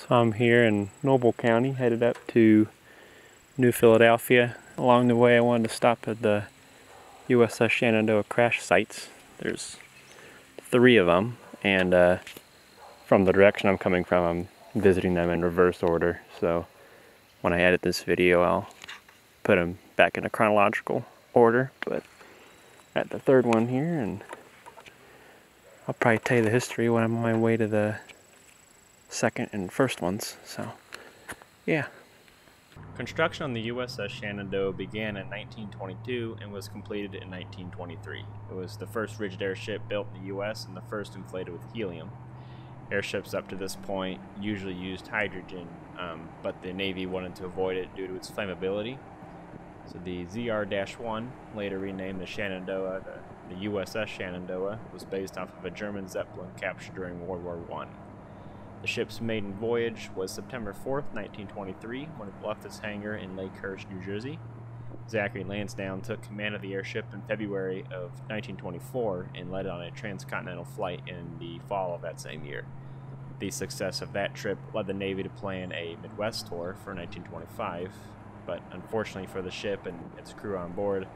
So I'm here in Noble County, headed up to New Philadelphia. Along the way I wanted to stop at the USS Shenandoah crash sites. There's 3 of them, and from the direction I'm coming from, I'm visiting them in reverse order. So when I edit this video, I'll put them back in a chronological order. But at the 3rd one here, and I'll probably tell you the history when I'm on my way to the 2nd and 1st ones. So yeah. Construction on the USS Shenandoah began in 1922 and was completed in 1923. It was the first rigid airship built in the US and the first inflated with helium. Airships up to this point usually used hydrogen, but the Navy wanted to avoid it due to its flammability. So the ZR-1, later renamed the Shenandoah, the USS Shenandoah, was based off of a German Zeppelin captured during World War I. The ship's maiden voyage was September 4th, 1923, when it left its hangar in Lakehurst, New Jersey. Zachary Lansdowne took command of the airship in February of 1924 and led on a transcontinental flight in the fall of that same year. The success of that trip led the Navy to plan a Midwest tour for 1925, but unfortunately for the ship and its crew on board,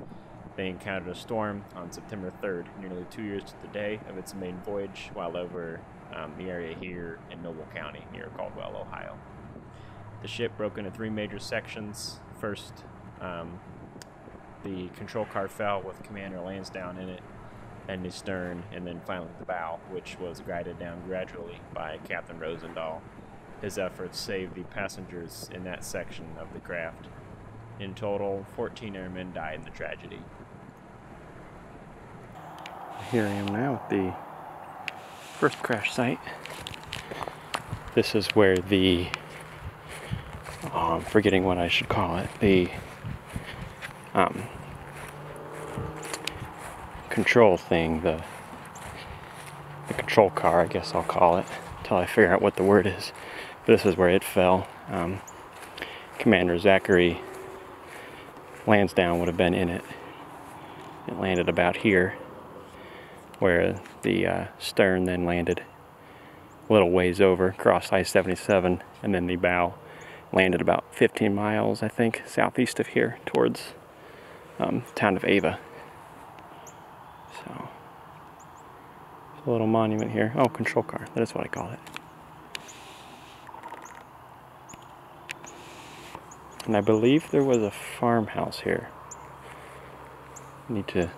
they encountered a storm on September 3rd, nearly 2 years to the day of its maiden voyage, while over the area here in Noble County near Caldwell, Ohio. The ship broke into 3 major sections. First, the control car fell with Commander Lansdowne in it, and the stern, and then finally the bow, which was guided down gradually by Captain Rosendahl. His efforts saved the passengers in that section of the craft. In total, 14 airmen died in the tragedy. Here I am now at the first crash site. This is where the, I'm forgetting what I should call it, the control thing, the control car, I guess I'll call it, until I figure out what the word is. But this is where it fell. Commander Zachary Lansdowne would have been in it. It landed about here, where the stern then landed a little ways over, crossed I-77, and then the bow landed about 15 miles, I think, southeast of here, towards the town of Ava. So, there's a little monument here. Oh, control car, that is what I call it. And I believe there was a farmhouse here. I need to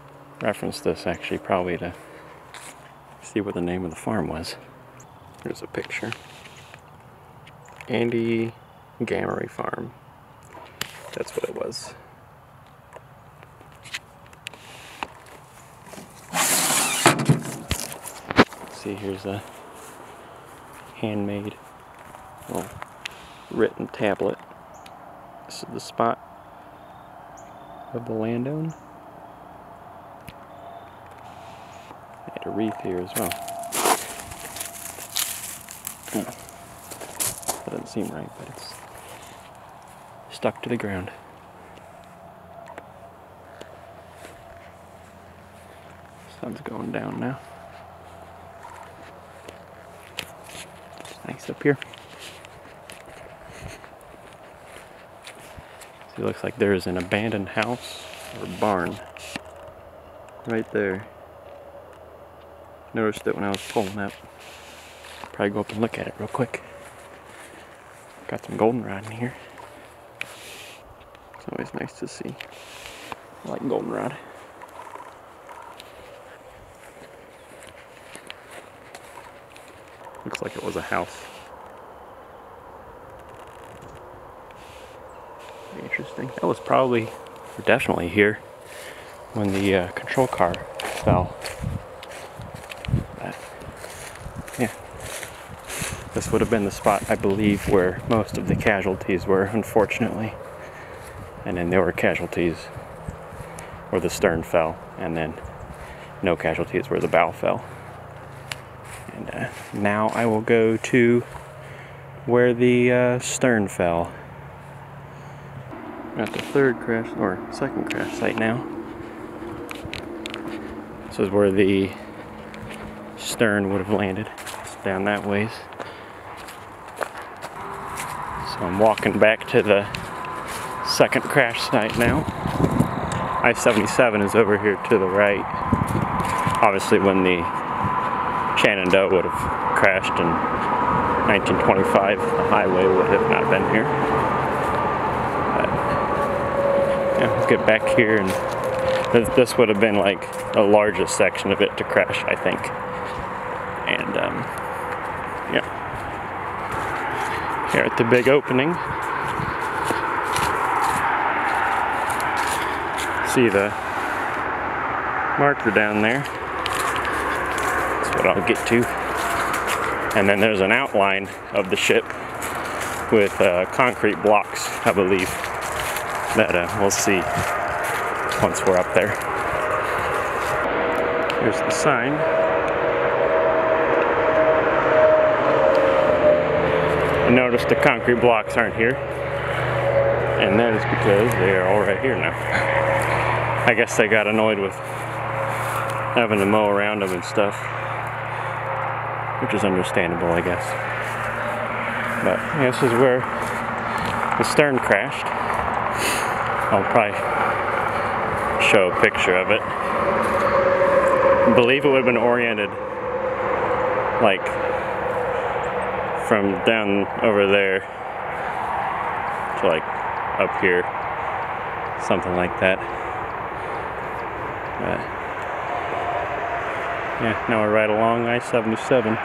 reference this, actually, probably to see what the name of the farm was. There's a picture. Andy Gamery Farm. That's what it was. See, here's a handmade little written tablet. This is the spot of the landowner. I had a wreath here as well. That doesn't seem right, but it's stuck to the ground. Sun's going down now. It's nice up here. See, it looks like there's an abandoned house or barn right there. Noticed it when I was pulling up. Probably go up and look at it real quick. Got some goldenrod in here. It's always nice to see. I like goldenrod. Looks like it was a house. Very interesting. That was probably, or definitely here, when the control car fell. But, yeah. This would have been the spot, I believe, where most of the casualties were, unfortunately. And then there were casualties where the stern fell, and then no casualties where the bow fell. And now I will go to where the stern fell. We're at the 3rd crash, or 2nd crash site now. This is where the stern would have landed. It's down that ways. So I'm walking back to the second crash site now. I-77 is over here to the right. Obviously when the Shenandoah would have crashed in 1925, the highway would have not been here. But, yeah, let's get back here, and this would have been like the largest section of it to crash, I think. And yeah, here at the big opening, see the marker down there. That's what I'll get to. And then there's an outline of the ship with concrete blocks, I believe, that we'll see once we're up there. Here's the sign. I noticed the concrete blocks aren't here, and that is because they are all right here now. I guess they got annoyed with having to mow around them and stuff, which is understandable, I guess. But yeah, this is where the stern crashed. I'll probably show a picture of it. I believe it would have been oriented like from down over there to like up here, something like that. Yeah, now we're right along I-77.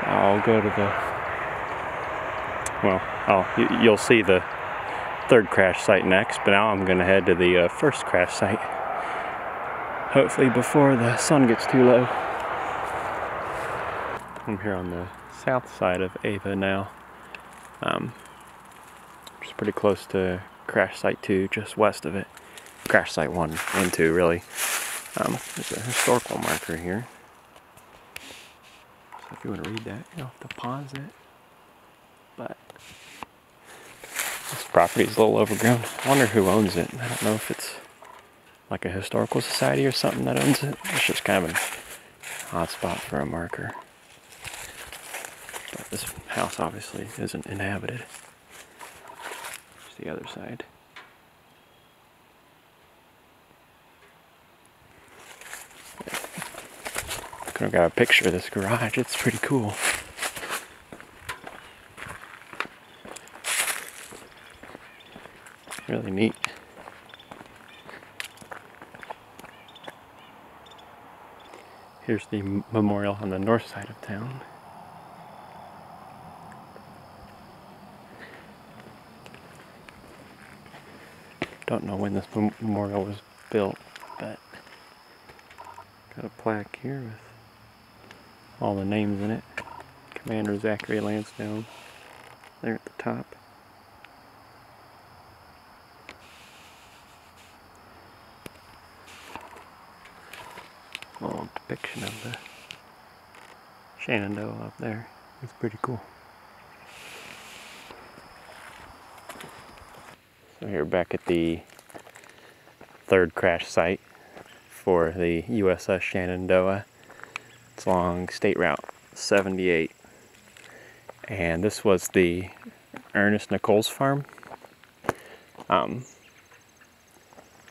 I'll go to the, well, you'll see the third crash site next, but now I'm going to head to the first crash site. Hopefully before the sun gets too low. I'm here on the south side of Ava now. Just pretty close to crash site 2, just west of it. Crash site 1 and 2, really. There's a historical marker here. So if you want to read that, you'll have to pause it. But this property is a little overgrown. I wonder who owns it. I don't know if it's like a historical society or something that owns it. It's just kind of an odd spot for a marker. But this house obviously isn't inhabited. Here's the other side. I've got a picture of this garage. It's pretty cool. Really neat. Here's the memorial on the north side of town. Don't know when this memorial was built, but got a plaque here with all the names in it. Commander Zachary Lansdowne there at the top. A little depiction of the Shenandoah up there. It's pretty cool. So here back at the third crash site for the USS Shenandoah. It's along State Route 78. And this was the Ernest Nichols farm.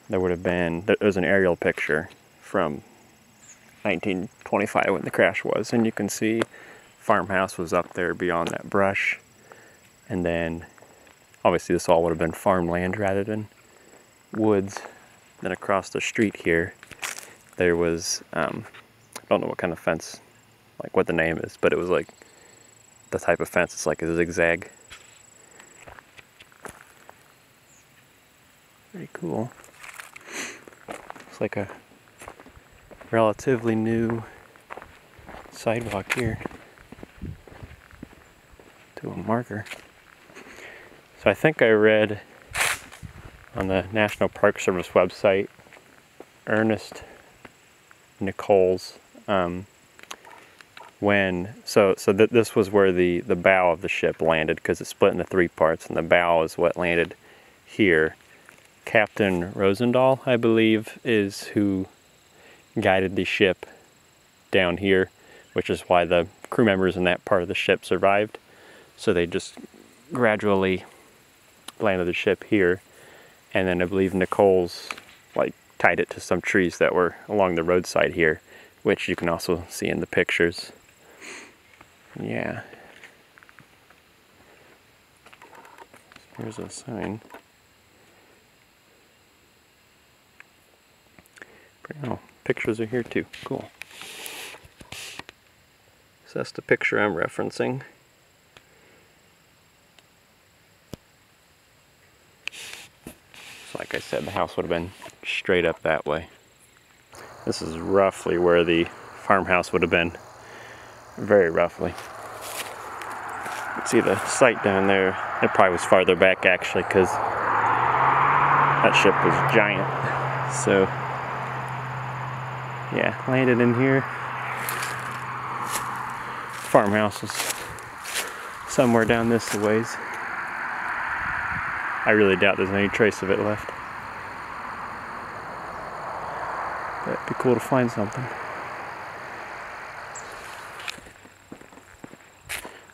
There would have been, there was an aerial picture from 1925 when the crash was, and you can see farmhouse was up there beyond that brush. And then obviously this all would have been farmland rather than woods. Then across the street here there was I don't know what kind of fence, like what the name is, but it was like the type of fence, it's like a zigzag. Pretty cool. It's like a relatively new sidewalk here to a marker. So I think I read on the National Park Service website, Ernest Nichols, this was where the bow of the ship landed, because it split into 3 parts, and the bow is what landed here. Captain Rosendahl, I believe, is who guided the ship down here, which is why the crew members in that part of the ship survived. So they just gradually landed the ship here, and then I believe Nicole's like tied it to some trees that were along the roadside here, which you can also see in the pictures. Yeah. Here's a sign. Oh, pictures are here too. Cool. So that's the picture I'm referencing. So like I said, the house would have been straight up that way. This is roughly where the farmhouse would have been. Very roughly. You can see the site down there. It probably was farther back actually, because that ship was giant. So yeah, landed in here. Farmhouse is somewhere down this ways. I really doubt there's any trace of it left. But it'd be cool to find something.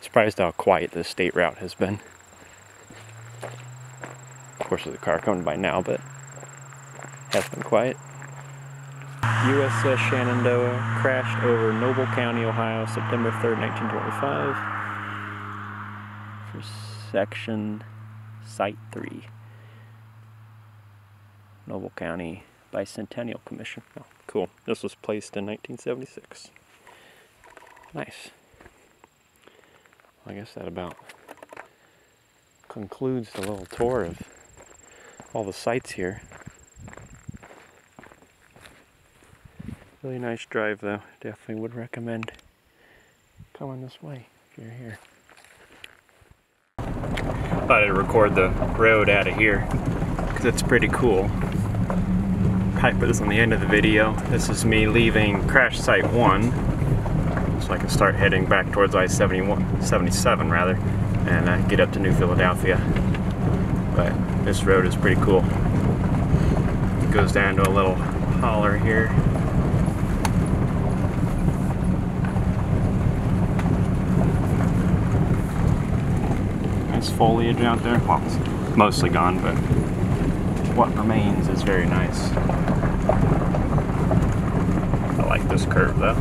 Surprised how quiet this state route has been. Of course there's a car coming by now, but it has been quiet. USS Shenandoah crashed over Noble County, Ohio, September 3rd, 1925. For section Site 3. Noble County Bicentennial Commission. Oh, cool. This was placed in 1976. Nice. I guess that about concludes the little tour of all the sites here. Really nice drive though. Definitely would recommend coming this way if you're here. Thought I'd record the road out of here because it's pretty cool. Probably put this on the end of the video. This is me leaving crash site 1. So I can start heading back towards I-77 rather, and get up to New Philadelphia. But this road is pretty cool. It goes down to a little holler here. Nice foliage out there. Well, it's mostly gone, but what remains is very nice. I like this curve though.